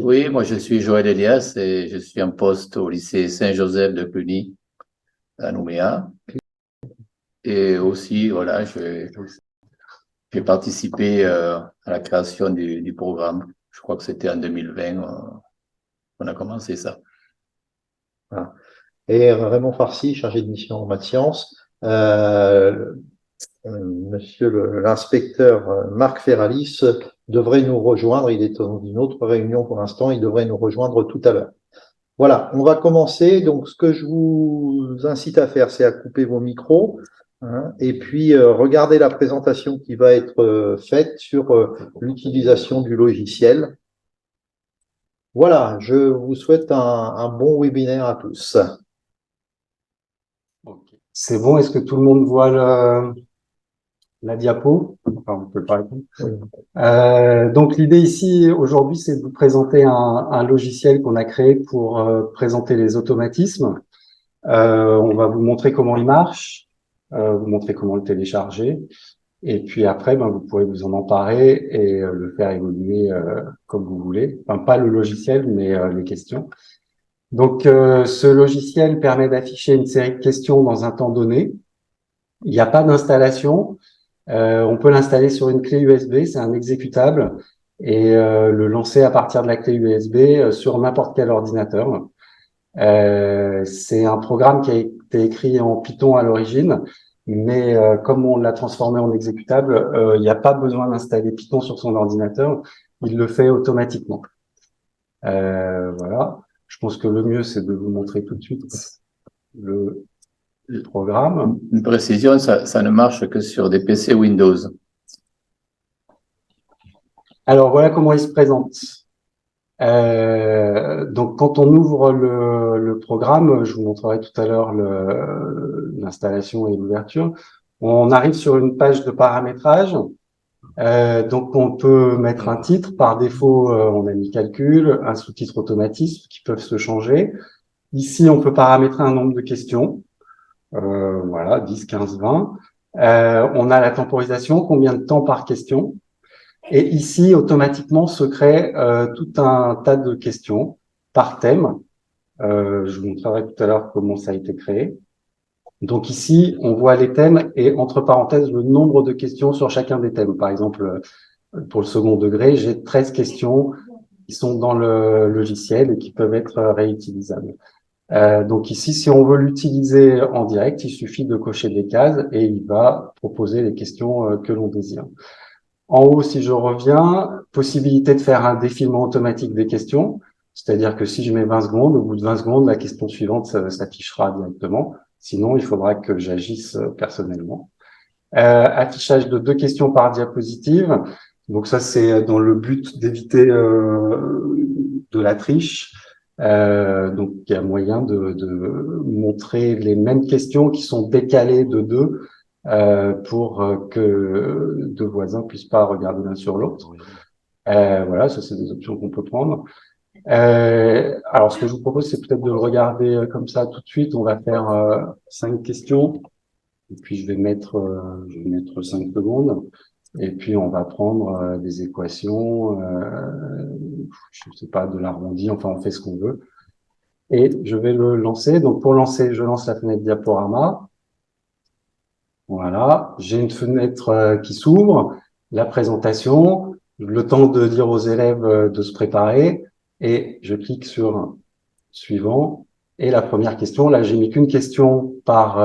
Oui, moi je suis Joël Elias et je suis en poste au lycée Saint-Joseph de Cluny à Nouméa. Et aussi, voilà, j'ai participé à la création du programme. Je crois que c'était en 2020 qu'on a commencé ça. Voilà. Et Raymond Farcy, chargé de mission en maths sciences. Euh, Monsieur l'inspecteur Marc Ferralis devrait nous rejoindre. Il est dans une autre réunion pour l'instant. Il devrait nous rejoindre tout à l'heure. Voilà, on va commencer. Donc, ce que je vous incite à faire, c'est à couper vos micros, hein, et puis regarder la présentation qui va être faite sur l'utilisation du logiciel. Voilà, je vous souhaite un bon webinaire à tous. Ok. C'est bon, est-ce que tout le monde voit la diapo? Enfin, on peut pas répondre. Donc l'idée ici aujourd'hui, c'est de vous présenter un logiciel qu'on a créé pour présenter les automatismes. On va vous montrer comment il marche, vous montrer comment le télécharger, et puis après, vous pourrez vous en emparer et le faire évoluer comme vous voulez. Enfin, pas le logiciel, mais les questions. Donc ce logiciel permet d'afficher une série de questions dans un temps donné. Il n'y a pas d'installation. On peut l'installer sur une clé USB, c'est un exécutable, et le lancer à partir de la clé USB sur n'importe quel ordinateur. C'est un programme qui a été écrit en Python à l'origine, mais comme on l'a transformé en exécutable, il n'y a pas besoin d'installer Python sur son ordinateur, il le fait automatiquement. Voilà. Je pense que le mieux, c'est de vous montrer tout de suite le programme. Une précision, ça ne marche que sur des PC Windows. Alors voilà comment il se présente. Donc quand on ouvre le programme, je vous montrerai tout à l'heure l'installation et l'ouverture, on arrive sur une page de paramétrage. Donc on peut mettre un titre. Par défaut, on a mis calcul, un sous-titre automatisme qui peuvent se changer. Ici, on peut paramétrer un nombre de questions. Voilà, 10, 15, 20. On a la temporisation, combien de temps par question. Et ici, automatiquement, se crée tout un tas de questions par thème. Je vous montrerai tout à l'heure comment ça a été créé. Donc ici, on voit les thèmes et entre parenthèses, le nombre de questions sur chacun des thèmes. Par exemple, pour le second degré, j'ai 13 questions qui sont dans le logiciel et qui peuvent être réutilisables. Donc ici, si on veut l'utiliser en direct, il suffit de cocher des cases et il va proposer les questions que l'on désire. En haut, si je reviens, possibilité de faire un défilement automatique des questions, c'est-à-dire que si je mets 20 secondes, au bout de 20 secondes, la question suivante s'affichera directement. Sinon, il faudra que j'agisse personnellement. Affichage de 2 questions par diapositive. Donc ça, c'est dans le but d'éviter de la triche. Donc il y a moyen de montrer les mêmes questions qui sont décalées de 2 pour que 2 voisins puissent pas regarder l'un sur l'autre. Voilà, ça c'est des options qu'on peut prendre. Alors ce que je vous propose, c'est peut-être de le regarder comme ça tout de suite. On va faire 5 questions. Et puis je vais mettre 5 secondes. Et puis on va prendre des équations, je sais pas, de l'arrondi, enfin on fait ce qu'on veut. Et je vais le lancer. Donc pour lancer, je lance la fenêtre diaporama. Voilà, j'ai une fenêtre qui s'ouvre, la présentation, le temps de dire aux élèves de se préparer, et je clique sur suivant. Et la première question, là j'ai mis qu'une question par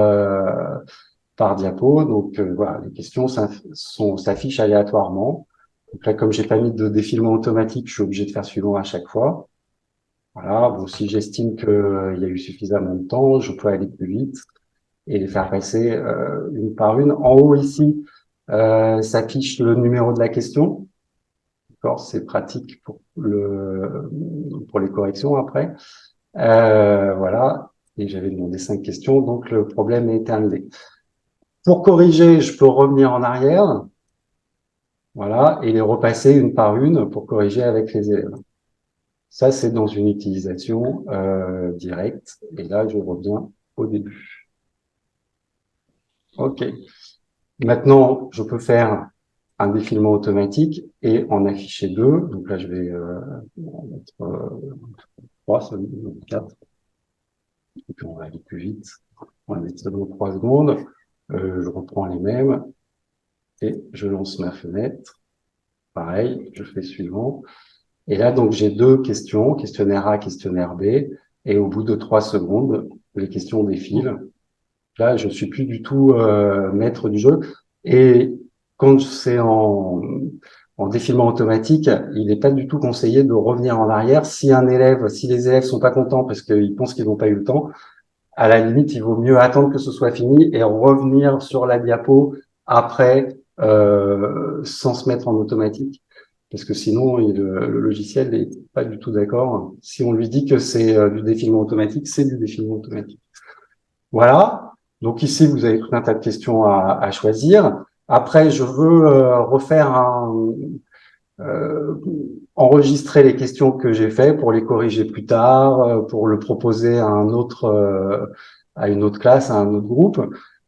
diapo. Donc voilà, les questions s'affichent aléatoirement. Donc là, comme j'ai pas mis de défilement automatique, je suis obligé de faire suivant à chaque fois. Voilà, bon, si j'estime qu'il y a eu suffisamment de temps, je peux aller plus vite et les faire passer une par une. En haut ici, s'affiche le numéro de la question. D'accord, c'est pratique pour les corrections après. Voilà, et j'avais demandé 5 questions, donc le problème est terminé. Pour corriger, je peux revenir en arrière, voilà, et les repasser une par une pour corriger avec les élèves. Ça, c'est dans une utilisation directe. Et là, je reviens au début. OK. Maintenant, je peux faire un défilement automatique et en afficher 2. Donc là, je vais en mettre 3, ça 4. Et puis on va aller plus vite. On va mettre seulement 3 secondes. Je reprends les mêmes et je lance ma fenêtre. Pareil, je fais suivant. Et là, donc, j'ai 2 questions, questionnaire A, questionnaire B. Et au bout de 3 secondes, les questions défilent. Là, je suis plus du tout maître du jeu. Et quand c'est en défilement automatique, il n'est pas du tout conseillé de revenir en arrière. Si les élèves sont pas contents parce qu'ils pensent qu'ils n'ont pas eu le temps, à la limite, il vaut mieux attendre que ce soit fini et revenir sur la diapo après, sans se mettre en automatique. Parce que sinon, le logiciel n'est pas du tout d'accord. Si on lui dit que c'est du défilement automatique, c'est du défilement automatique. Voilà. Donc ici, vous avez tout un tas de questions à choisir. Après, je veux enregistrer les questions que j'ai fait pour les corriger plus tard, pour le proposer à à une autre classe, à un autre groupe.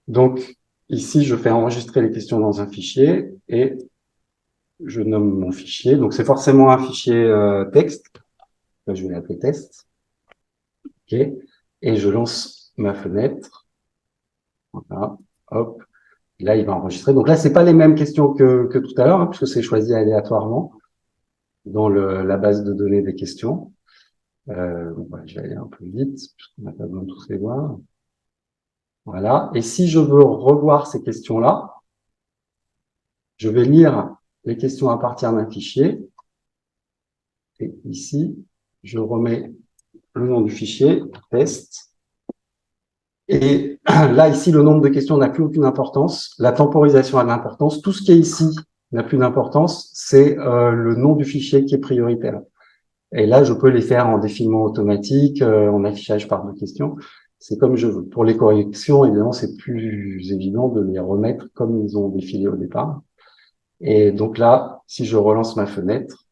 Donc ici, je fais enregistrer les questions dans un fichier et je nomme mon fichier. Donc c'est forcément un fichier texte. Là, je vais l'appeler test. OK. Et je lance ma fenêtre. Voilà. Hop. Là, il va enregistrer. Donc là, c'est pas les mêmes questions que tout à l'heure, hein, puisque c'est choisi aléatoirement dans la base de données des questions. Je vais aller un peu vite, puisqu'on n'a pas besoin de tous les voir. Voilà. Et si je veux revoir ces questions-là, je vais lire les questions à partir d'un fichier. Et ici, je remets le nom du fichier, test. Et là, ici, le nombre de questions n'a plus aucune importance. La temporisation a de l'importance. Tout ce qui est ici n'a plus d'importance. C'est le nom du fichier qui est prioritaire. Et là, je peux les faire en défilement automatique, en affichage par 2 questions. C'est comme je veux. Pour les corrections, évidemment, c'est plus évident de les remettre comme ils ont défilé au départ. Et donc là, si je relance ma fenêtre,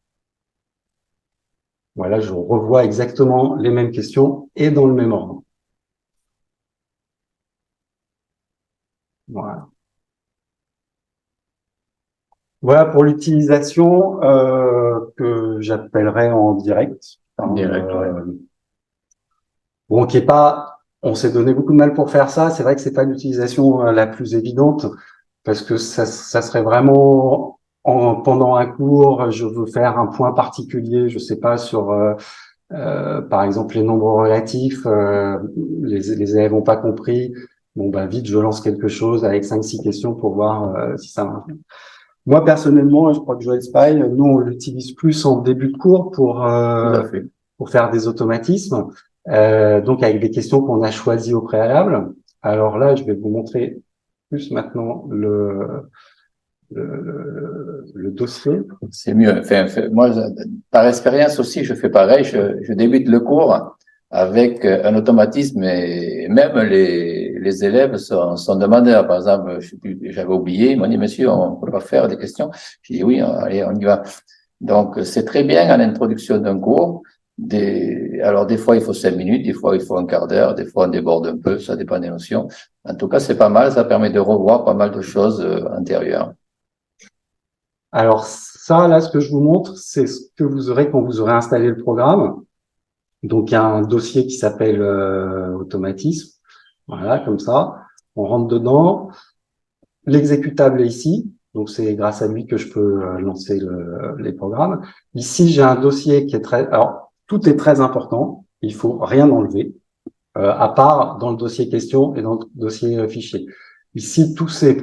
voilà, je revois exactement les mêmes questions et dans le même ordre. Voilà. Voilà pour l'utilisation que j'appellerais en direct. Direct, ouais. Bon, qui est pas, on s'est donné beaucoup de mal pour faire ça. C'est vrai que c'est pas l'utilisation la plus évidente parce que ça serait vraiment pendant un cours, je veux faire un point particulier, je sais pas sur par exemple les nombres relatifs, les élèves n'ont pas compris. Bon ben vite, je lance quelque chose avec 5-6 questions pour voir si ça marche. Moi, personnellement, je crois que Joel Spy, nous, on l'utilise plus en début de cours Tout à fait. pour faire des automatismes, donc avec des questions qu'on a choisies au préalable. Alors là, je vais vous montrer plus maintenant le dossier. C'est mieux. Enfin, moi, par expérience aussi, je fais pareil. Je débute le cours avec un automatisme et même les élèves sont demandeurs. Par exemple, j'avais oublié, ils m'ont dit, monsieur, on peut pas faire des questions. J'ai dit, oui, allez, on y va. Donc, c'est très bien à l'introduction d'un cours. Alors, des fois, il faut 5 minutes, des fois, il faut un quart d'heure, des fois, on déborde un peu, ça dépend des notions. En tout cas, c'est pas mal, ça permet de revoir pas mal de choses antérieures. Alors ça, là, ce que je vous montre, c'est ce que vous aurez quand vous aurez installé le programme. Donc, il y a un dossier qui s'appelle automatisme. Voilà, comme ça. On rentre dedans. L'exécutable est ici. Donc, c'est grâce à lui que je peux lancer les programmes. Ici, j'ai un dossier qui est alors, tout est très important. Il faut rien enlever, à part dans le dossier question et dans le dossier fichier. Ici, tous ces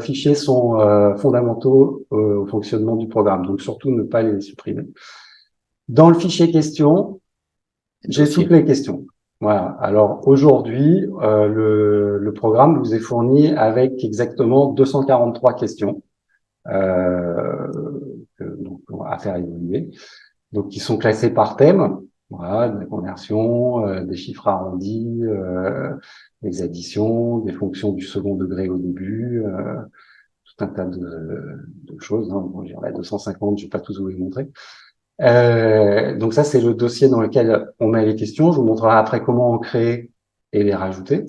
fichiers sont fondamentaux au fonctionnement du programme. Donc, surtout, ne pas les supprimer. Dans le fichier question, j'ai toutes les questions. Voilà. Alors aujourd'hui, le programme vous est fourni avec exactement 243 questions donc, à faire évoluer. Donc, qui sont classées par thème. Voilà, de la conversion, des chiffres arrondis, des additions, des fonctions du second degré au début, tout un tas de choses. Hein. Bon, la 250, je vais pas tous vous les montrer. Donc ça, c'est le dossier dans lequel on met les questions. Je vous montrerai après comment en créer et les rajouter.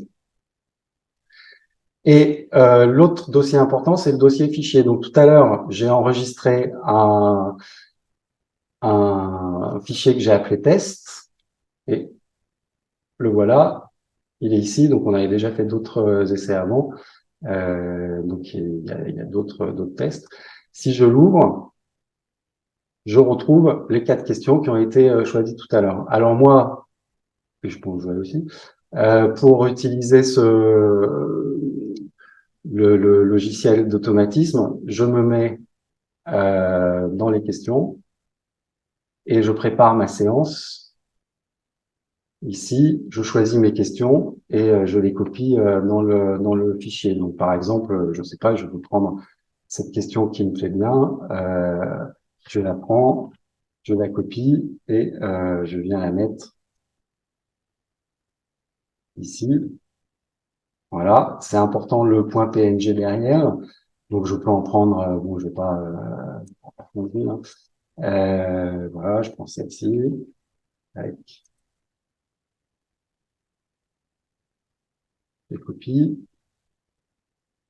Et l'autre dossier important, c'est le dossier fichier. Donc tout à l'heure, j'ai enregistré un fichier que j'ai appelé test, et le voilà, il est ici. Donc on avait déjà fait d'autres essais avant, donc il y a d'autres tests. Si je l'ouvre, je retrouve les 4 questions qui ont été choisies tout à l'heure. Alors moi, et je pense jouer aussi, pour utiliser le logiciel d'automatisme, je me mets dans les questions et je prépare ma séance. Ici, je choisis mes questions et je les copie dans le fichier. Donc, par exemple, je sais pas, je vais prendre cette question qui me plaît bien, je la prends, je la copie et je viens la mettre ici. Voilà, c'est important le point PNG derrière. Donc, je peux en prendre, bon, je vais pas non plus, hein. Voilà, je prends celle-ci. Tac, je copie.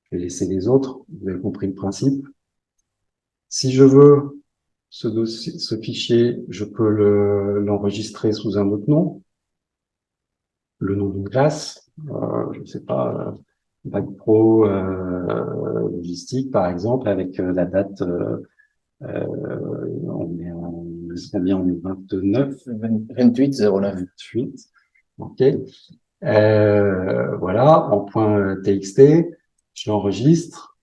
Je vais laisser les autres. Vous avez compris le principe. Si je veux ce dossier, ce fichier, je peux l'enregistrer sous un autre nom, le nom d'une classe, je ne sais pas, Bac Pro logistique par exemple, avec la date, on est combien, on est 29, 2809. 28, ok. Voilà, en point .txt, je l'enregistre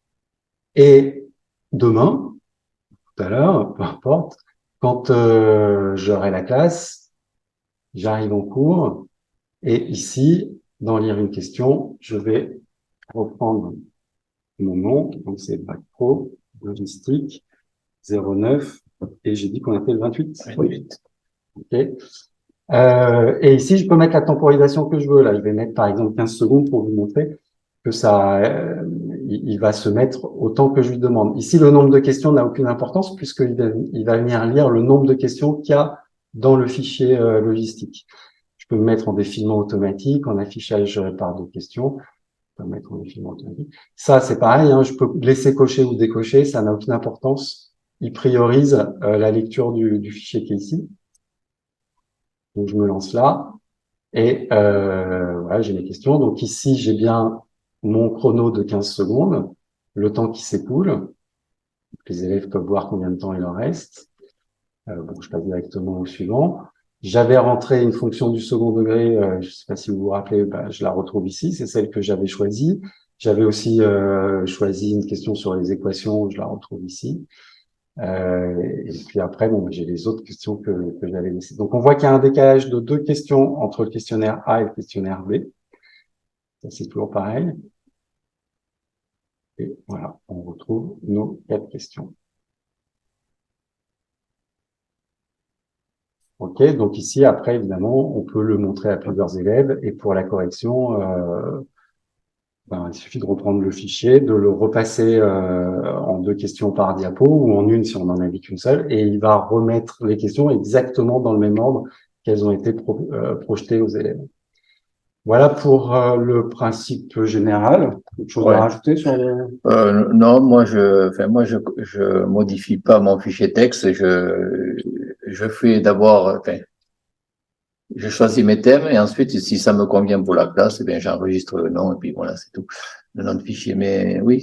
et demain, tout à l'heure, peu importe, quand j'aurai la classe, j'arrive en cours et ici, dans lire une question, je vais reprendre mon nom, donc c'est Bac Pro Logistique 09 et j'ai dit qu'on était le 28. Oui. Ok. Et ici, je peux mettre la temporisation que je veux. Là, je vais mettre par exemple 15 secondes pour vous montrer que ça, il va se mettre autant que je lui demande. Ici, le nombre de questions n'a aucune importance puisqu'il va venir lire le nombre de questions qu'il y a dans le fichier logistique. Je peux me mettre en défilement automatique, en affichage par 2 questions. Je peux me mettre en défilement automatique. Ça, c'est pareil, hein, je peux laisser cocher ou décocher, ça n'a aucune importance. Il priorise la lecture du fichier qui est ici. Donc, je me lance là. Et voilà, j'ai mes questions. Donc ici, j'ai bien mon chrono de 15 secondes, le temps qui s'écoule. Les élèves peuvent voir combien de temps il leur reste. Bon, je passe directement au suivant. J'avais rentré une fonction du second degré, je ne sais pas si vous vous rappelez, je la retrouve ici, c'est celle que j'avais choisie. J'avais aussi choisi une question sur les équations, je la retrouve ici. Et puis après, bon, j'ai les autres questions que j'avais laissées. Donc, on voit qu'il y a un décalage de 2 questions entre le questionnaire A et le questionnaire B. Ça, c'est toujours pareil. Et voilà, on retrouve nos 4 questions. OK, donc ici, après, évidemment, on peut le montrer à plusieurs élèves. Et pour la correction, il suffit de reprendre le fichier, de le repasser en 2 questions par diapo ou en une si on n'en avait qu'une seule. Et il va remettre les questions exactement dans le même ordre qu'elles ont été projetées aux élèves. Voilà pour le principe général. Quelque chose à rajouter sur Non, je modifie pas mon fichier texte. Je fais d'abord, je choisis mes thèmes et ensuite, si ça me convient pour la classe, eh bien, j'enregistre le nom et puis voilà, c'est tout. Le nom de fichier. Mais oui,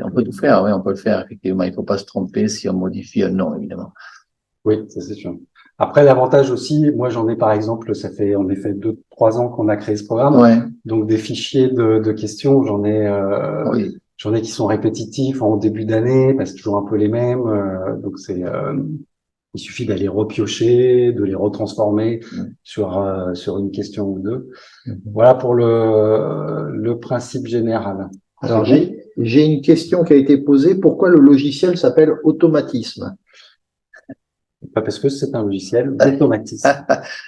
on peut tout faire. Oui, on peut le faire. Effectivement, il faut pas se tromper si on modifie un nom, évidemment. Oui, ça c'est sûr. Après, l'avantage aussi, moi j'en ai par exemple, ça fait en effet 2-3 ans qu'on a créé ce programme. Ouais. Donc des fichiers de questions, Oui. j'en ai qui sont répétitifs en début d'année, parce que toujours un peu les mêmes. Donc il suffit d'aller repiocher, de les retransformer sur une question ou deux. Voilà pour le principe général. Alors, j'ai une question qui a été posée. Pourquoi le logiciel s'appelle automatisme? Pas parce que c'est un logiciel d'automatisme,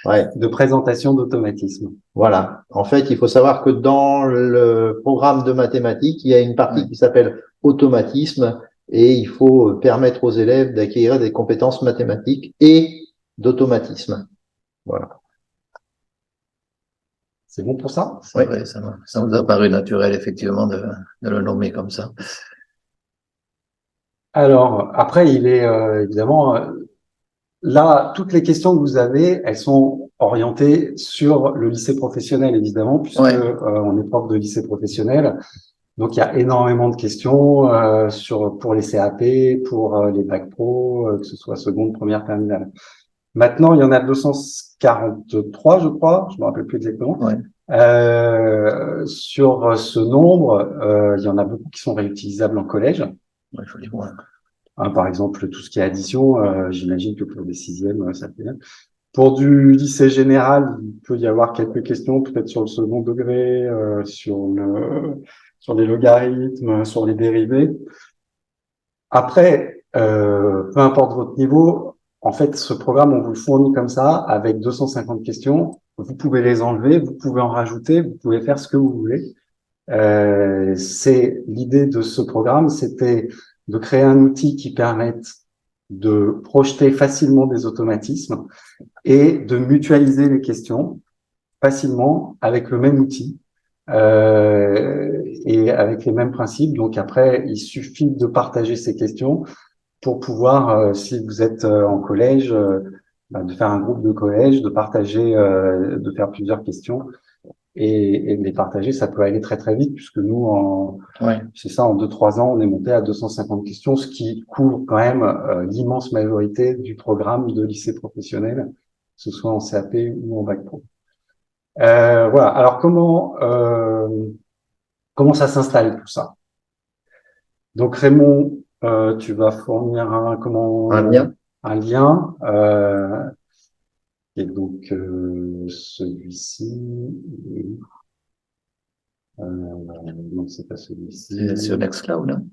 Ouais. de présentation d'automatisme. Voilà. En fait, il faut savoir que dans le programme de mathématiques, il y a une partie qui s'appelle automatisme et il faut permettre aux élèves d'acquérir des compétences mathématiques et d'automatisme. Voilà. C'est bon pour ça? C'est vrai, ça nous a paru naturel, effectivement, de le nommer comme ça. Alors, après, il est évidemment là, toutes les questions que vous avez, elles sont orientées sur le lycée professionnel, évidemment, puisque Ouais. on est prof de lycée professionnel. Donc, il y a énormément de questions pour les CAP, pour les bacs pro, que ce soit seconde, première, terminale. Maintenant, il y en a 243, je crois, je me rappelle plus exactement. Ouais. Sur ce nombre, il y en a beaucoup qui sont réutilisables en collège. Ouais, je dis, ouais. Par exemple, tout ce qui est addition, j'imagine que pour des sixièmes, ça fait bien. Pour du lycée général, il peut y avoir quelques questions, peut-être sur le second degré, sur les logarithmes, sur les dérivés. Après, peu importe votre niveau, en fait, ce programme, on vous le fournit comme ça, avec 250 questions. Vous pouvez les enlever, vous pouvez en rajouter, vous pouvez faire ce que vous voulez. C'est l'idée de ce programme, c'était de créer un outil qui permette de projeter facilement des automatismes et de mutualiser les questions facilement avec le même outil et avec les mêmes principes. Donc après, il suffit de partager ces questions pour pouvoir, si vous êtes en collège, de faire un groupe de collège, de partager, de faire plusieurs questions et de les partager. Ça peut aller très très vite puisque nous, Ouais. c'est ça, en 2-3 ans, on est monté à 250 questions, ce qui couvre quand même l'immense majorité du programme de lycée professionnel, que ce soit en CAP ou en bac pro. Voilà. Alors comment ça s'installe tout ça? Donc Raymond, tu vas fournir un lien. Et donc celui-ci. Non, c'est pas celui-ci. C'est sur Nextcloud, hein?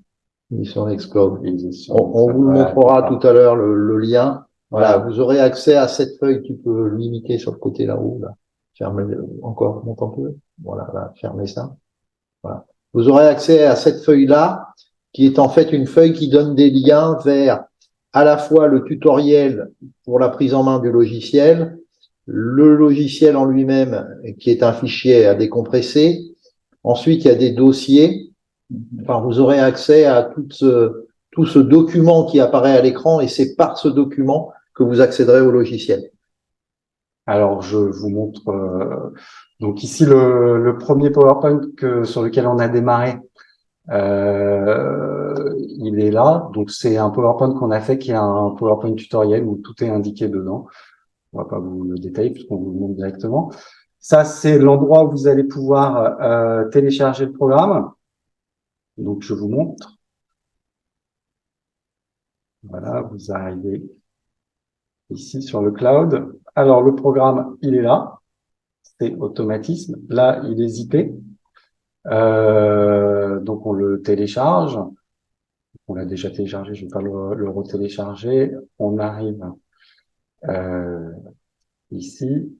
Il est sur Nextcloud. On On vous montrera tout à l'heure le lien. Voilà, vous aurez accès à cette feuille. Tu peux limiter sur le côté là-haut. Là. Fermez encore, monte un peu. Voilà, là, fermez ça. Voilà. Vous aurez accès à cette feuille-là, qui est en fait une feuille qui donne des liens vers à la fois le tutoriel pour la prise en main du logiciel, le logiciel en lui-même, qui est un fichier à décompresser. Ensuite, il y a des dossiers. Enfin, vous aurez accès à tout ce document qui apparaît à l'écran et c'est par ce document que vous accéderez au logiciel. Alors, je vous montre donc ici le premier PowerPoint sur lequel on a démarré. Il est là. Donc, c'est un PowerPoint qu'on a fait qui est un PowerPoint tutoriel où tout est indiqué dedans. On va pas vous le détailler puisqu'on vous le montre directement. Ça, c'est l'endroit où vous allez pouvoir télécharger le programme. Donc, je vous montre. Voilà, vous arrivez ici sur le cloud. Alors, le programme, il est là. C'est automatisme. Là, il est zippé. Donc, on le télécharge. On l'a déjà téléchargé, je ne vais pas le retélécharger. On arrive ici.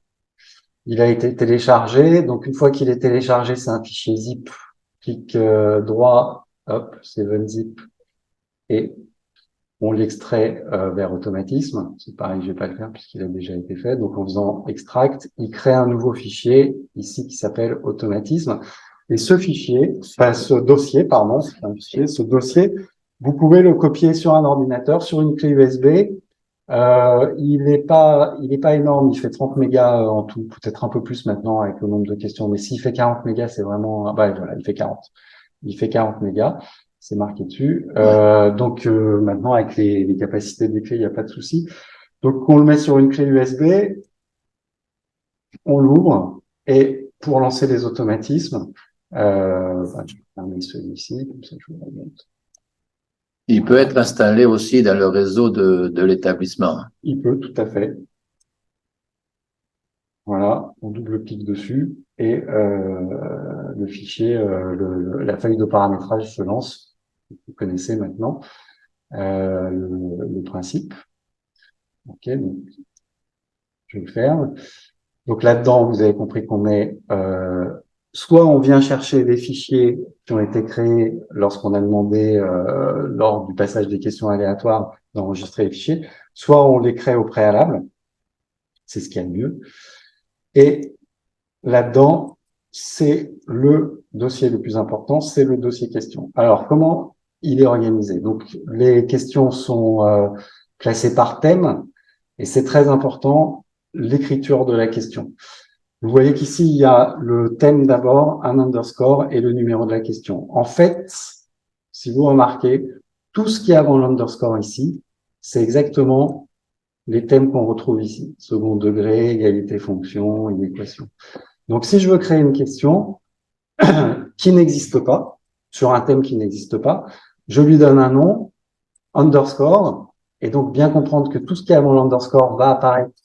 Il a été téléchargé. Donc, une fois qu'il est téléchargé, c'est un fichier zip. Clic droit, hop, 7zip. Et on l'extrait vers automatisme. C'est pareil, je vais pas le faire puisqu'il a déjà été fait. Donc, en faisant extract, il crée un nouveau fichier ici qui s'appelle automatisme. Et ce fichier, ce dossier, pardon, c'est un fichier, ce dossier, vous pouvez le copier sur un ordinateur, sur une clé USB. Il n'est pas énorme, il fait 30 mégas en tout, peut-être un peu plus maintenant avec le nombre de questions. Mais s'il fait 40 mégas, c'est vraiment, voilà, il fait 40. Il fait 40 mégas. C'est marqué dessus. Donc maintenant, avec les capacités des clés, il n'y a pas de souci. Donc on le met sur une clé USB, on l'ouvre, et pour lancer les automatismes, je vais fermer celui-ci, comme ça je vous remonte. Il peut être installé aussi dans le réseau de l'établissement. Il peut, tout à fait. Voilà, on double-clique dessus et le fichier, la feuille de paramétrage se lance. Vous connaissez maintenant le principe. Ok, donc je le ferme. Donc là-dedans, vous avez compris qu'on met soit on vient chercher des fichiers qui ont été créés lorsqu'on a demandé lors du passage des questions aléatoires d'enregistrer les fichiers, soit on les crée au préalable. C'est ce qu'il y a de mieux. Et là-dedans, c'est le dossier le plus important, c'est le dossier question. Alors, comment il est organisé? Donc, les questions sont classées par thème, et c'est très important, l'écriture de la question. Vous voyez qu'ici, il y a le thème d'abord, un underscore et le numéro de la question. En fait, si vous remarquez, tout ce qui est avant l'underscore ici, c'est exactement les thèmes qu'on retrouve ici. Second degré, égalité fonction, inéquation. Donc, si je veux créer une question qui n'existe pas, sur un thème qui n'existe pas, je lui donne un nom, underscore, et donc bien comprendre que tout ce qui est avant l'underscore va apparaître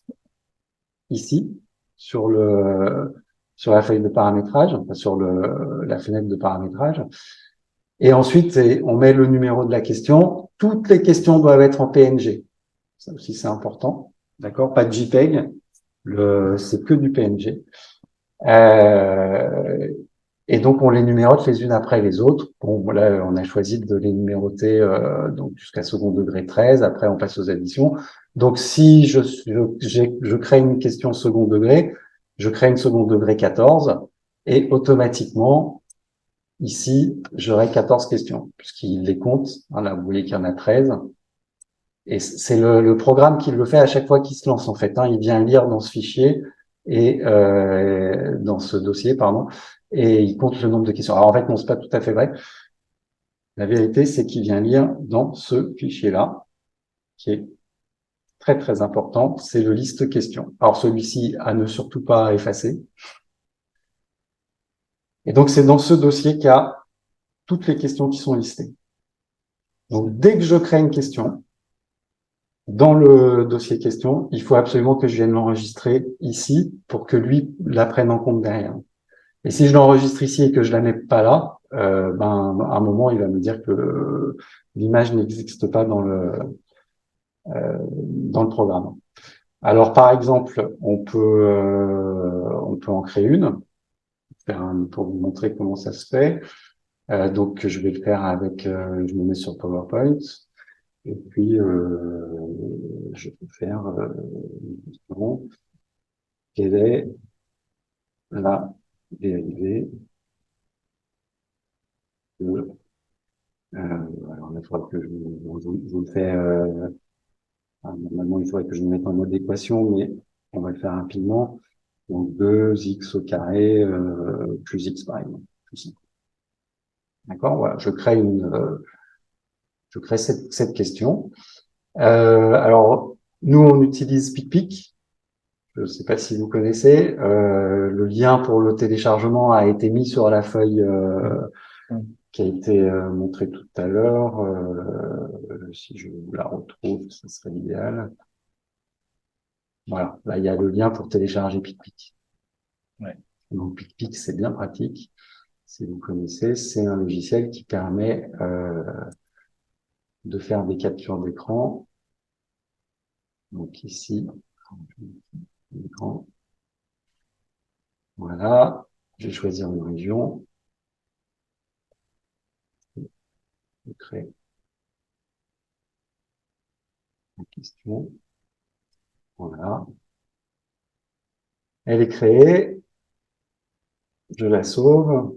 ici, sur la feuille de paramétrage, enfin sur la fenêtre de paramétrage. Et ensuite, on met le numéro de la question. Toutes les questions doivent être en PNG. Ça aussi, c'est important. D'accord? Pas de JPEG. C'est que du PNG. Et donc, on les numérote les unes après les autres. Bon, là, on a choisi de les numéroter donc jusqu'à second degré 13. Après, on passe aux additions. Donc, si je crée une question second degré, je crée une second degré 14 et automatiquement, ici, j'aurai 14 questions puisqu'il les compte. Là, vous voyez qu'il y en a 13. Et c'est le programme qui le fait à chaque fois qu'il se lance, en fait. Il vient lire dans ce fichier et dans ce dossier, pardon, et il compte le nombre de questions. Alors en fait, non, c'est pas tout à fait vrai. La vérité, c'est qu'il vient lire dans ce fichier-là, qui est très très important. C'est le liste questions. Alors celui-ci, à ne surtout pas effacer. Et donc c'est dans ce dossier qu'il y a toutes les questions qui sont listées. Donc dès que je crée une question, dans le dossier question, il faut absolument que je vienne l'enregistrer ici pour que lui la prenne en compte derrière. Et si je l'enregistre ici et que je la mets pas là, à un moment, il va me dire que l'image n'existe pas dans le programme. Alors, par exemple, on peut en créer une, pour vous montrer comment ça se fait. Donc, je vais le faire avec, je me mets sur PowerPoint. Et puis, je peux faire quelle est la dérivée de... alors, il faudra que je vous le fais... normalement, il faudrait que je me mette en mode équation, mais on va le faire rapidement. Donc, 2x au carré plus x par exemple. D'accord? Voilà, je crée cette question. Alors, nous, on utilise PicPic. Je ne sais pas si vous connaissez. Le lien pour le téléchargement a été mis sur la feuille qui a été montrée tout à l'heure. Si je la retrouve, ce serait l'idéal. Voilà, là, il y a le lien pour télécharger PicPic. Ouais. Donc, PicPic, c'est bien pratique. Si vous connaissez, c'est un logiciel qui permet de faire des captures d'écran. Donc ici, l'écran. Voilà, je vais choisir une région. Je crée la question. Voilà. Elle est créée. Je la sauve.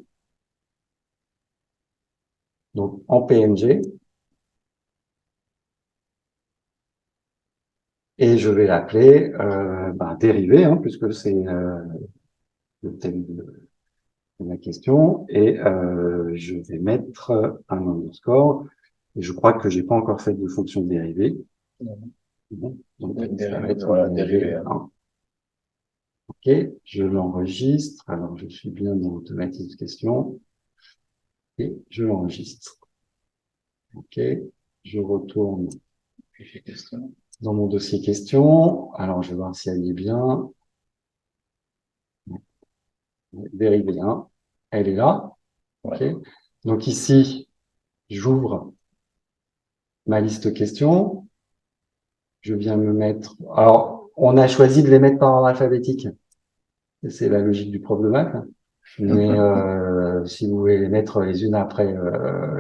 Donc en PNG. Et je vais l'appeler dérivée, puisque c'est le thème de la question. Et je vais mettre un underscore. Et je crois que j'ai pas encore fait de fonction dérivée. Bon, donc ça va être voilà, dérivé dérivé. 1. Ok, je l'enregistre. Alors, je suis bien dans automatique question. Et je l'enregistre. Ok, je retourne dans mon dossier question. Alors, je vais voir si elle est bien. Dérivée 1. Elle est là. Ok. Ouais. Donc ici, j'ouvre ma liste questions. Je viens me mettre. Alors, on a choisi de les mettre par ordre alphabétique. C'est la logique du prof de maths. Mais si vous voulez les mettre les unes après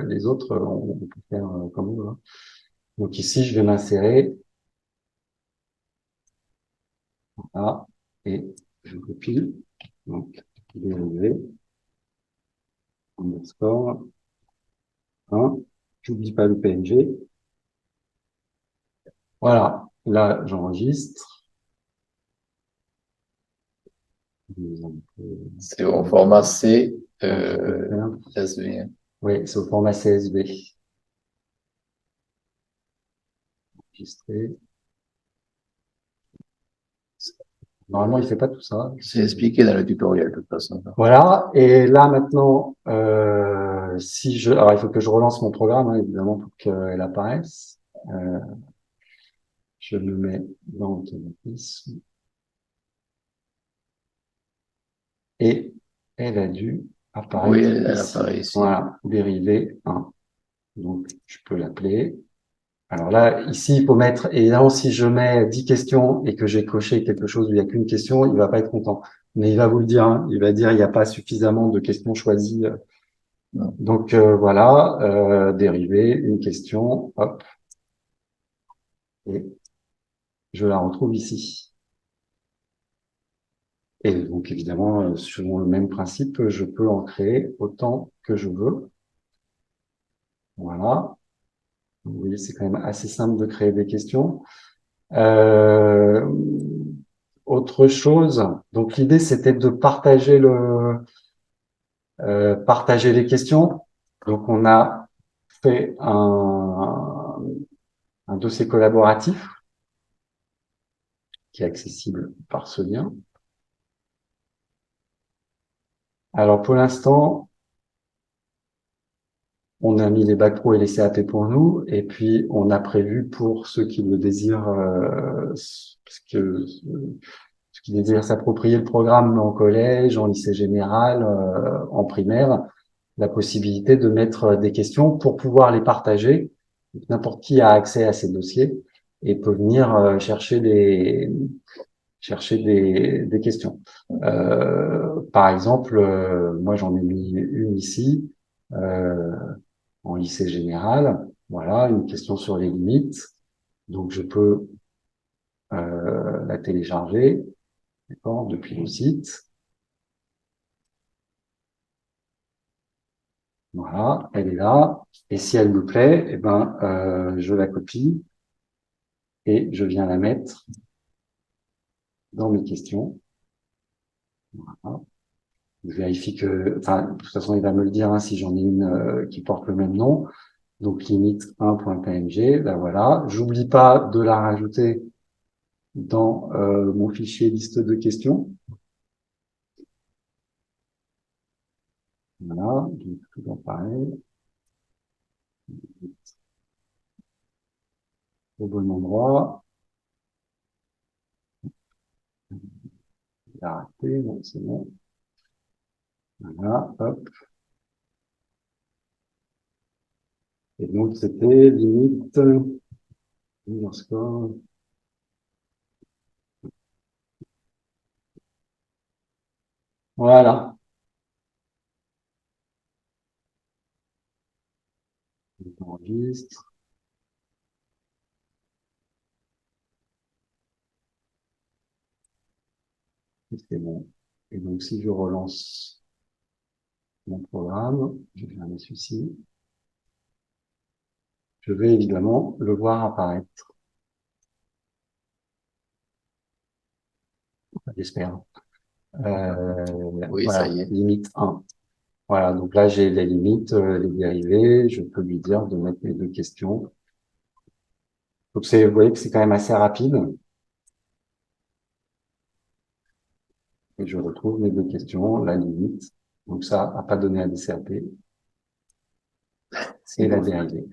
les autres, on peut faire comme vous. Donc ici, je vais m'insérer. Voilà. Et je copie. Donc, dérivé, underscore, 1, j'oublie pas le PNG. Voilà, là, j'enregistre. C'est au format C, faire. SV. Oui, c'est au format CSV. Enregistré. Normalement, il fait pas tout ça. C'est expliqué dans le tutoriel, de toute façon. Voilà. Et là, maintenant, alors, il faut que je relance mon programme, hein, évidemment, pour qu'elle apparaisse. Je me mets dans automatisme. Et elle a dû apparaître. Oui, elle ici. apparaît ici. Voilà, dérivé 1. Donc, je peux l'appeler. Alors là, ici, il faut mettre, évidemment, si je mets 10 questions et que j'ai coché quelque chose où il n'y a qu'une question, il va pas être content. Mais il va vous le dire, hein, il va dire, il n'y a pas suffisamment de questions choisies. Non. Donc, voilà, dérivé, une question, hop. Et je la retrouve ici. Et donc, évidemment, selon le même principe, je peux en créer autant que je veux. Voilà. Vous voyez, c'est quand même assez simple de créer des questions. Autre chose, donc l'idée c'était de partager partager les questions. Donc on a fait un dossier collaboratif qui est accessible par ce lien. Alors pour l'instant, on a mis les bacs pro et les CAP pour nous, et puis on a prévu pour ceux qui le désirent, ceux qui désirent s'approprier le programme en collège, en lycée général, en primaire, la possibilité de mettre des questions pour pouvoir les partager. N'importe qui a accès à ces dossiers et peut venir chercher des questions. Par exemple, moi j'en ai mis une ici en lycée général. Voilà, une question sur les limites. Donc je peux la télécharger, d'accord, depuis le site. Voilà, elle est là. Et si elle me plaît, eh ben, je la copie et je viens la mettre dans mes questions. Voilà. Je vérifie que, enfin, de toute façon, il va me le dire hein, si j'en ai une qui porte le même nom. Donc limite 1.png, ben voilà. J'oublie pas de la rajouter dans mon fichier liste de questions. Voilà, donc toujours pareil, au bon endroit. J'ai arrêté, bon, c'est bon. Voilà, hop. Et donc c'était limite underscore. Voilà. J'enregistre. Et c'est bon. Et donc si je relance mon programme, je vais fermer celui-ci. Je vais évidemment le voir apparaître. J'espère. Oui, ça Voilà, y est. limite 1. Voilà, donc là j'ai les limites, les dérivés, je peux lui dire de mettre mes deux questions. Donc vous voyez que c'est quand même assez rapide. Et je retrouve mes deux questions, la limite. Donc ça, à pas donné à DCAP. Et la dérivée.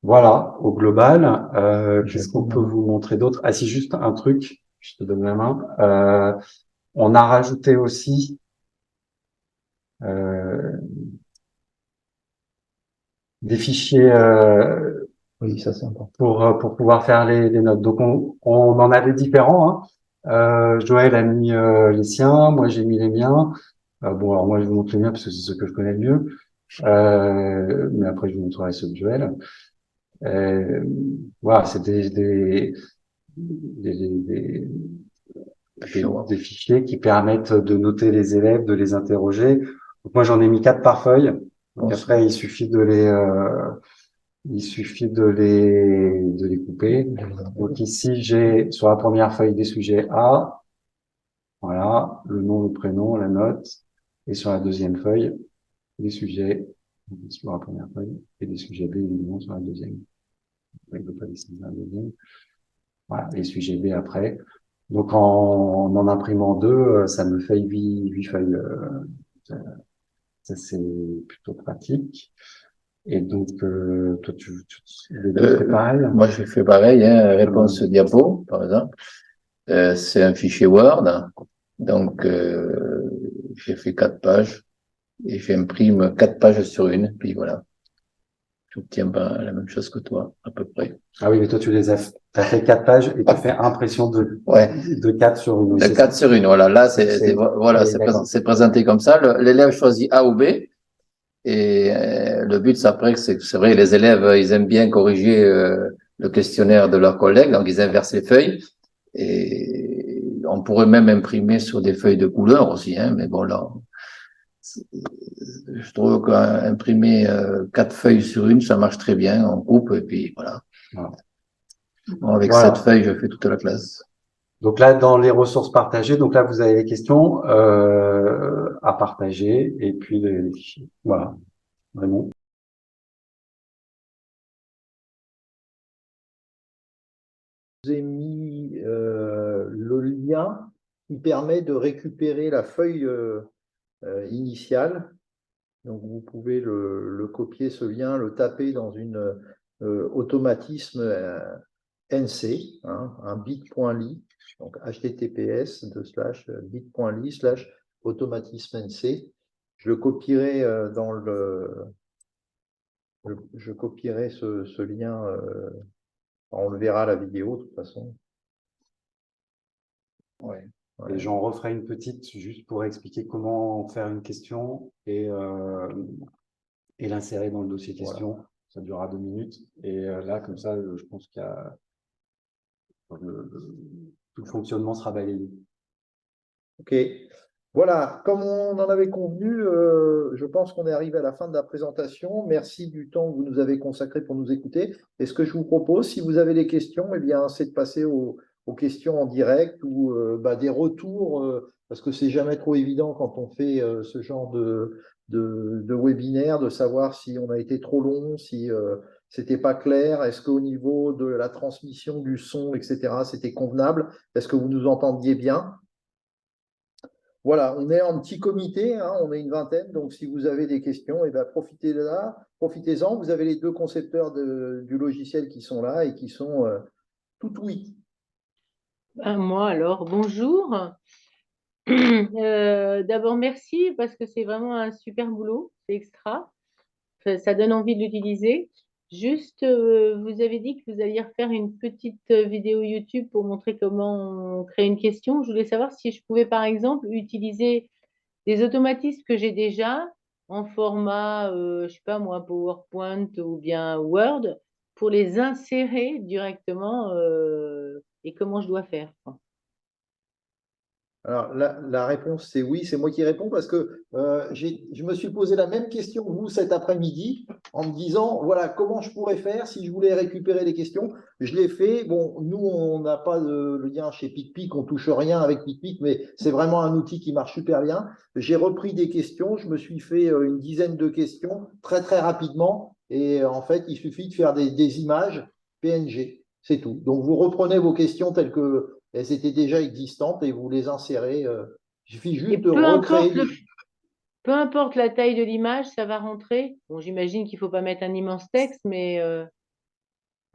Voilà, au global, qu'est-ce qu'on peut vous montrer d'autre? Ah si, juste un truc, je te donne la main. On a rajouté aussi des fichiers Oui, ça c'est important. pour pouvoir faire les notes. Donc on en avait différents. Hein. Joël a mis les siens, moi j'ai mis les miens. Bon, alors moi je vous montre les miens parce que c'est ceux que je connais le mieux. Mais après je vous montrerai ceux de Joël. Voilà, c'est des des fichiers qui permettent de noter les élèves, de les interroger. Donc moi, j'en ai mis 4 par feuille. Donc après, il suffit de les couper. Donc ici, j'ai sur la première feuille des sujets A, voilà, le nom, le prénom, la note, et sur la deuxième feuille, les sujets sur la première feuille, et les sujets B, évidemment, sur la deuxième. Je ne peux pas dessiner la deuxième. Voilà, les sujets B après. Donc en imprimant 2, ça me fait 8 feuilles. Ça c'est plutôt pratique. Et donc, toi, les deux, c'est pareil? Moi, je fais pareil, hein, réponse diapo, par exemple. C'est un fichier Word. Donc, j'ai fait 4 pages et j'imprime 4 pages sur une. Puis voilà. Je obtiens pas la même chose que toi, à peu près. Ah oui, mais toi, t'as fait 4 pages et tu fais impression Ouais. de 4 sur une. De 4 sur une, voilà. Là, c'est présenté comme ça. L'élève choisit A ou B. Et le but, c'est après, c'est vrai, les élèves, ils aiment bien corriger le questionnaire de leurs collègues, donc ils inversent les feuilles. Et on pourrait même imprimer sur des feuilles de couleur aussi, hein, mais bon, là, je trouve qu'imprimer 4 feuilles sur une, ça marche très bien, on coupe et puis voilà. Bon, avec 7 feuilles, je fais toute la classe. Donc là, dans les ressources partagées, donc là, vous avez les questions à partager et puis les fichiers. Voilà, vraiment. Je vous ai mis le lien qui permet de récupérer la feuille initiale. Donc, vous pouvez le copier, ce lien, le taper dans une automatisme NC, hein, un bit.ly, donc https://bit.ly/automatisme NC. Je le copierai je copierai ce lien, on le verra à la vidéo de toute façon. Ouais. Et j'en referai une petite juste pour expliquer comment faire une question et l'insérer dans le dossier question. Voilà. Ça durera 2 minutes. Et là, comme ça, je pense qu'il y a tout le fonctionnement sera balayé. Ok. Voilà, comme on en avait convenu, je pense qu'on est arrivé à la fin de la présentation. Merci du temps que vous nous avez consacré pour nous écouter. Et ce que je vous propose, si vous avez des questions, eh bien, c'est de passer aux questions en direct ou des retours, parce que c'est jamais trop évident quand on fait ce genre de webinaire, de savoir si on a été trop long, si c'était pas clair, est-ce qu'au niveau de la transmission du son, etc., c'était convenable, est-ce que vous nous entendiez bien? Voilà, on est en petit comité, hein, on est une vingtaine, donc si vous avez des questions, eh ben, profitez-en. Vous avez les 2 concepteurs du logiciel qui sont là et qui sont tout oui. Moi alors, bonjour. D'abord, merci parce que c'est vraiment un super boulot, c'est extra. Ça donne envie de l'utiliser. Juste, vous avez dit que vous alliez refaire une petite vidéo YouTube pour montrer comment on crée une question. Je voulais savoir si je pouvais, par exemple, utiliser des automatismes que j'ai déjà en format, je sais pas moi, PowerPoint ou bien Word, pour les insérer directement et comment je dois faire. Alors, la réponse, c'est oui, c'est moi qui réponds parce que je me suis posé la même question que vous cet après-midi en me disant, voilà, comment je pourrais faire si je voulais récupérer les questions. Je l'ai fait. Bon, nous, on n'a pas de lien chez PicPic, on touche rien avec PicPic, mais c'est vraiment un outil qui marche super bien. J'ai repris des questions, je me suis fait une dizaine de questions très, très rapidement. Et en fait, il suffit de faire des images PNG, c'est tout. Donc, vous reprenez vos questions telles que elles étaient déjà existantes et vous les insérez. Il suffit juste de recréer. Peu importe la taille de l'image, ça va rentrer. Bon, j'imagine qu'il ne faut pas mettre un immense texte, mais…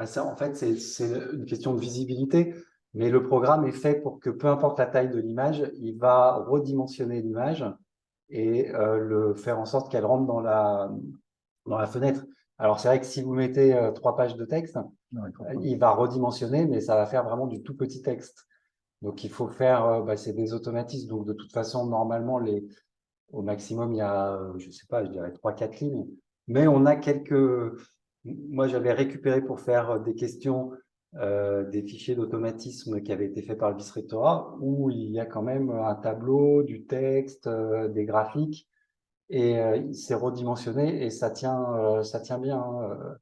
Ça, en fait, c'est une question de visibilité, mais le programme est fait pour que peu importe la taille de l'image, il va redimensionner l'image et le faire en sorte qu'elle rentre dans la fenêtre. Alors, c'est vrai que si vous mettez 3 pages de texte, il va redimensionner, mais ça va faire vraiment du tout petit texte. Donc, il faut faire, c'est des automatismes. Donc, de toute façon, normalement, au maximum, il y a, je sais pas, je dirais 3-4 lignes. Mais on a quelques… Moi, j'avais récupéré pour faire des questions des fichiers d'automatisme qui avaient été faits par le vice-rectorat, où il y a quand même un tableau, du texte, des graphiques, et c'est redimensionné et ça tient bien. Hein.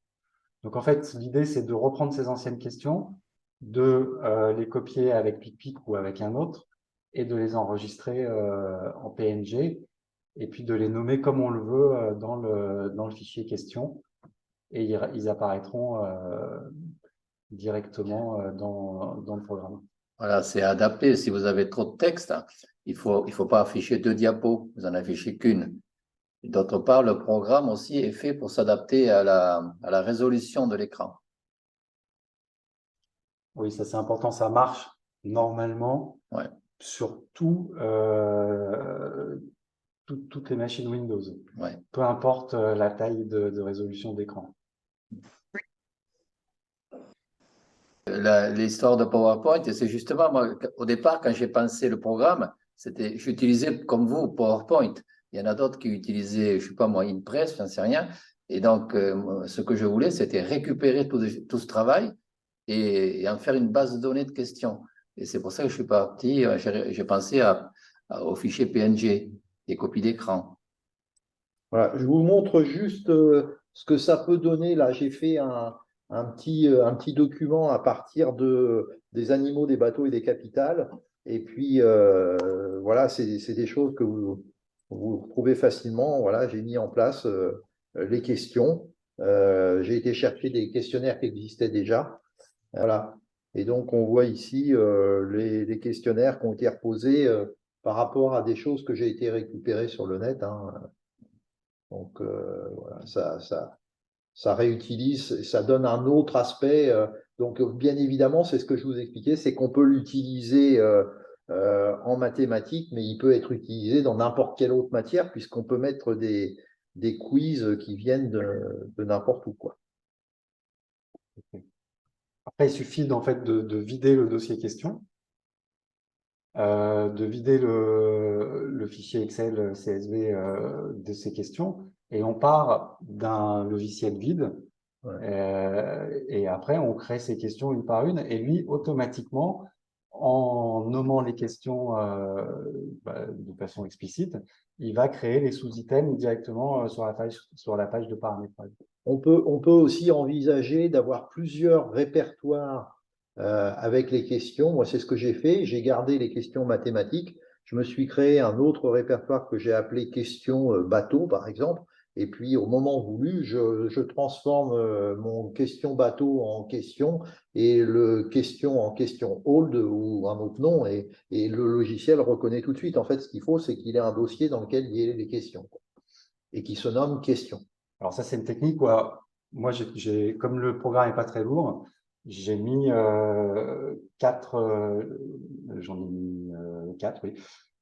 Donc en fait, l'idée, c'est de reprendre ces anciennes questions, de les copier avec PicPic ou avec un autre, et de les enregistrer en PNG, et puis de les nommer comme on le veut dans le fichier question, et ils apparaîtront directement dans le programme. Voilà, c'est adapté. Si vous avez trop de texte, hein, il faut pas afficher 2 diapos, vous en affichez qu'une. D'autre part, le programme aussi est fait pour s'adapter à la résolution de l'écran. Oui, ça c'est important, ça marche normalement Ouais. sur toutes les machines Windows, Ouais. peu importe la taille de résolution d'écran. L'histoire de PowerPoint, et c'est justement, moi, au départ, quand j'ai pensé le programme, j'utilisais comme vous PowerPoint. Il y en a d'autres qui utilisaient, je sais pas moi, Impress, je n'en sais rien. Et donc, ce que je voulais, c'était récupérer tout ce travail et en faire une base de données de questions. Et c'est pour ça que je suis parti, j'ai pensé au fichier PNG, des copies d'écran. Voilà, je vous montre juste ce que ça peut donner. Là, j'ai fait un petit document à partir des animaux, des bateaux et des capitales. Et puis, voilà, c'est des choses que vous retrouvez facilement. Voilà, j'ai mis en place les questions. J'ai été chercher des questionnaires qui existaient déjà. Voilà. Et donc, on voit ici les questionnaires qui ont été reposés par rapport à des choses que j'ai été récupérées sur le net. Hein. Donc, voilà, ça réutilise, ça donne un autre aspect. Donc, bien évidemment, c'est ce que je vous expliquais, c'est qu'on peut l'utiliser en mathématiques, mais il peut être utilisé dans n'importe quelle autre matière, puisqu'on peut mettre des quiz qui viennent de n'importe où, quoi. Après, il suffit en fait de vider le dossier question, de vider le fichier Excel CSV de ces questions, et on part d'un logiciel vide. Ouais. Et après, on crée ces questions une par une, et lui, automatiquement, en nommant les questions de façon explicite, il va créer les sous-items directement sur la page de paramétrage. On peut aussi envisager d'avoir plusieurs répertoires avec les questions. Moi, c'est ce que j'ai fait. J'ai gardé les questions mathématiques. Je me suis créé un autre répertoire que j'ai appelé questions bateau, par exemple. Et puis, au moment voulu, je transforme mon question bateau en question et le question en question hold ou un autre nom. Et le logiciel reconnaît tout de suite. En fait, ce qu'il faut, c'est qu'il ait un dossier dans lequel il y ait les questions et qui se nomme question. Alors ça, c'est une technique où moi, comme le programme n'est pas très lourd, j'ai mis j'en ai mis 4, oui,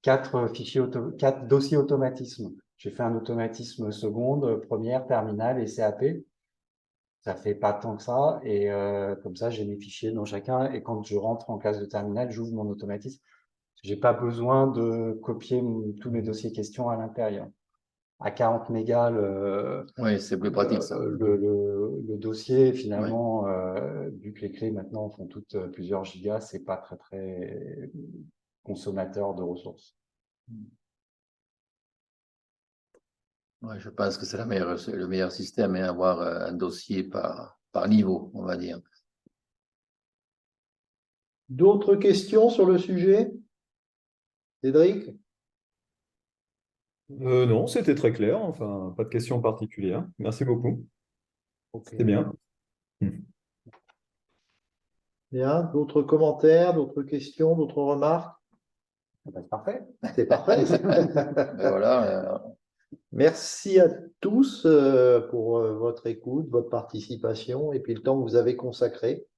4 dossiers automatisme. J'ai fait un automatisme seconde, première, terminale et CAP. Ça fait pas tant que ça. Et comme ça, j'ai mes fichiers dans chacun. Et quand je rentre en classe de terminale, j'ouvre mon automatisme. J'ai pas besoin de copier tous mes dossiers questions à l'intérieur. À 40 mégas oui, c'est plus pratique, ça. le dossier, finalement, vu que les clés maintenant font toutes plusieurs gigas, c'est pas très consommateur de ressources. Ouais, je pense que c'est le meilleur système, hein, avoir un dossier par niveau, on va dire. D'autres questions sur le sujet? Cédric? Non, c'était très clair. Enfin, pas de questions particulières. Merci beaucoup. Okay. C'était bien. Bien. D'autres commentaires, d'autres questions, d'autres remarques? C'est parfait. C'est parfait. Voilà. Merci à tous pour votre écoute, votre participation et puis le temps que vous avez consacré.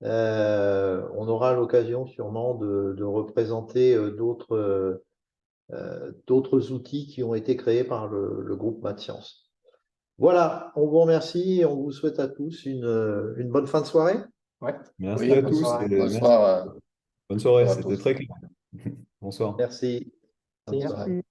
On aura l'occasion sûrement de représenter d'autres outils qui ont été créés par le groupe Mathsciences. Voilà, on vous remercie et on vous souhaite à tous une bonne fin de soirée. Ouais. Merci à tous. Bonsoir. Bonne soirée, à c'était tous. très clair. Bonsoir. Merci. Merci.